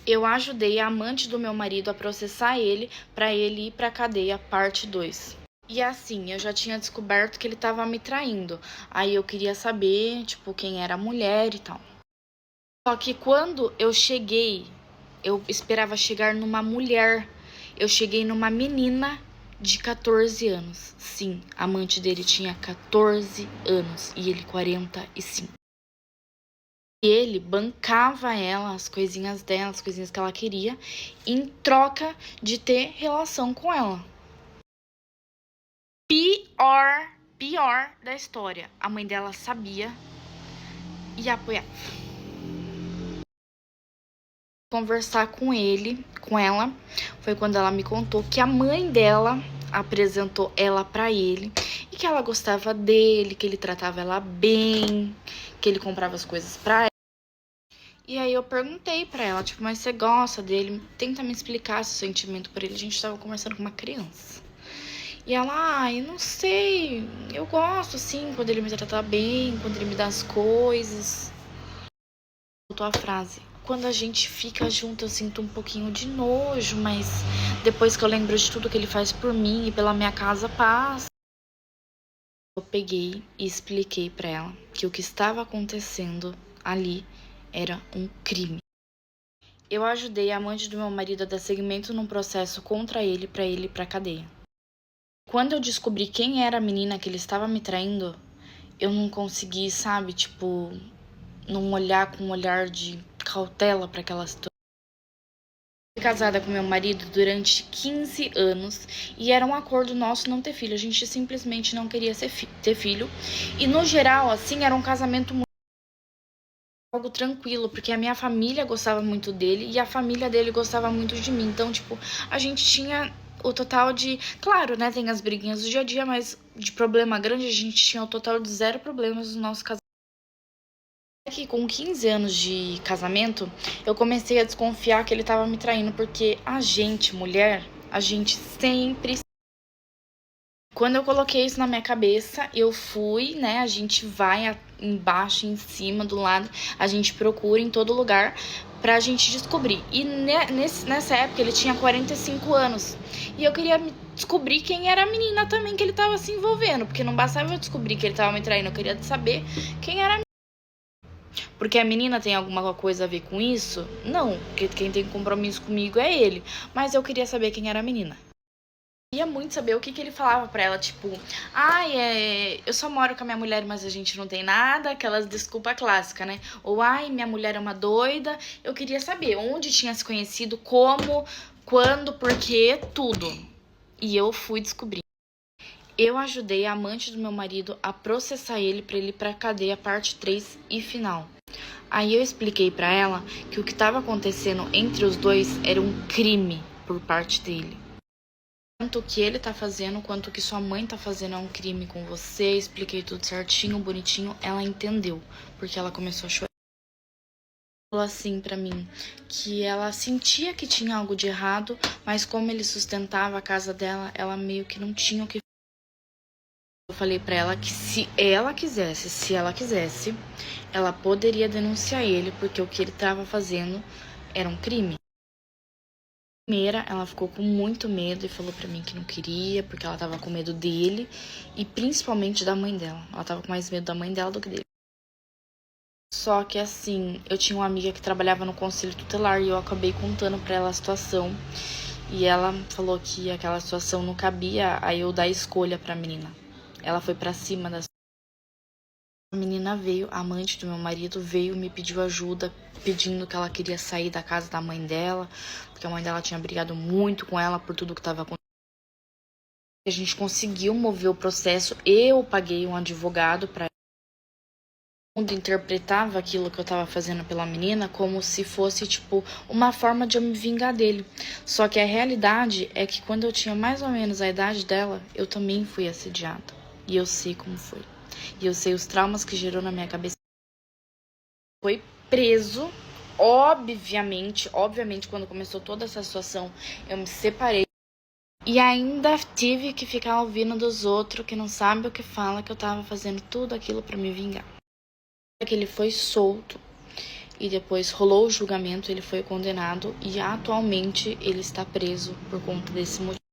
Eu ajudei a amante do meu marido a processar ele para ele ir pra cadeia, parte 2. E assim, eu já tinha descoberto que ele tava me traindo. Aí eu queria saber, tipo, quem era a mulher e tal. Só que quando eu cheguei, eu esperava chegar numa mulher. Eu cheguei numa menina de 14 anos. Sim, a amante dele tinha 14 anos e ele 45. E ele bancava ela, as coisinhas dela, as coisinhas que ela queria, em troca de ter relação com ela. Pior da história. A mãe dela sabia e apoiava. Conversar com ela, foi quando ela me contou que a mãe dela apresentou ela pra ele e que ela gostava dele, que ele tratava ela bem, que ele comprava as coisas pra ela. E aí eu perguntei pra ela, tipo, mas você gosta dele? Tenta me explicar seu sentimento por ele. A gente tava conversando com uma criança. E ela, ai, não sei, eu gosto, sim, quando ele me trata bem, quando ele me dá as coisas. Voltou a frase. Quando a gente fica junto, eu sinto um pouquinho de nojo, mas depois que eu lembro de tudo que ele faz por mim e pela minha casa, passa. Eu peguei e expliquei pra ela que o que estava acontecendo ali era um crime. Eu ajudei a amante do meu marido a dar seguimento num processo contra ele pra ele ir pra cadeia. Quando eu descobri quem era a menina que ele estava me traindo, eu não consegui, sabe, tipo, não olhar com um olhar de cautela pra aquela situação. Fui casada com meu marido durante 15 anos e era um acordo nosso não ter filho. A gente simplesmente não queria ter filho. E no geral, assim, era um casamento muito algo tranquilo, porque a minha família gostava muito dele e a família dele gostava muito de mim. Então, tipo, a gente tinha o total de... Claro, né, tem as briguinhas do dia a dia, mas de problema grande a gente tinha o total de 0 problemas no nosso casamento. Que com 15 anos de casamento, eu comecei a desconfiar que ele tava me traindo, porque a gente, mulher, a gente sempre... Quando eu coloquei isso na minha cabeça, eu fui, né, a gente vai embaixo, em cima, do lado, a gente procura em todo lugar pra gente descobrir. E nessa época ele tinha 45 anos, e eu queria descobrir quem era a menina também que ele tava se envolvendo, porque não bastava eu descobrir que ele tava me traindo, eu queria saber quem era a menina. Porque a menina tem alguma coisa a ver com isso? Não, porque quem tem compromisso comigo é ele. Mas eu queria saber quem era a menina. Eu queria muito saber o que ele falava pra ela, tipo... Ai, eu só moro com a minha mulher, mas a gente não tem nada. Aquelas desculpa clássica, né? Ou, ai, minha mulher é uma doida. Eu queria saber onde tinha se conhecido, como, quando, porquê, tudo. E eu fui descobrir. Eu ajudei a amante do meu marido a processar ele pra ele ir pra cadeia, parte 3 e final. Aí eu expliquei pra ela que o que estava acontecendo entre os dois era um crime por parte dele. Tanto o que ele tá fazendo, quanto o que sua mãe tá fazendo é um crime com você. Expliquei tudo certinho, bonitinho. Ela entendeu, porque ela começou a chorar. Falou assim pra mim, que ela sentia que tinha algo de errado, mas como ele sustentava a casa dela, ela meio que não tinha o que... Eu falei pra ela que se ela quisesse, ela poderia denunciar ele, porque o que ele estava fazendo era um crime. Primeira, ela ficou com muito medo e falou pra mim que não queria, porque ela tava com medo dele e principalmente da mãe dela. Ela tava com mais medo da mãe dela do que dele. Só que assim, eu tinha uma amiga que trabalhava no conselho tutelar e eu acabei contando pra ela a situação. E ela falou que aquela situação não cabia a eu dar escolha pra menina. Ela foi pra cima da... A menina veio, a amante do meu marido veio, me pediu ajuda, pedindo que ela queria sair da casa da mãe dela, porque a mãe dela tinha brigado muito com ela por tudo que estava acontecendo. A gente conseguiu mover o processo, eu paguei um advogado para... O mundo interpretava aquilo que eu tava fazendo pela menina como se fosse, tipo, uma forma de eu me vingar dele. Só que a realidade é que quando eu tinha mais ou menos a idade dela, eu também fui assediada. E eu sei como foi. E eu sei os traumas que gerou na minha cabeça. Foi preso, obviamente, quando começou toda essa situação, eu me separei. E ainda tive que ficar ouvindo dos outros que não sabem o que fala, que eu tava fazendo tudo aquilo pra me vingar. Que ele foi solto. e depois rolou o julgamento, ele foi condenado e atualmente ele está preso por conta desse motivo.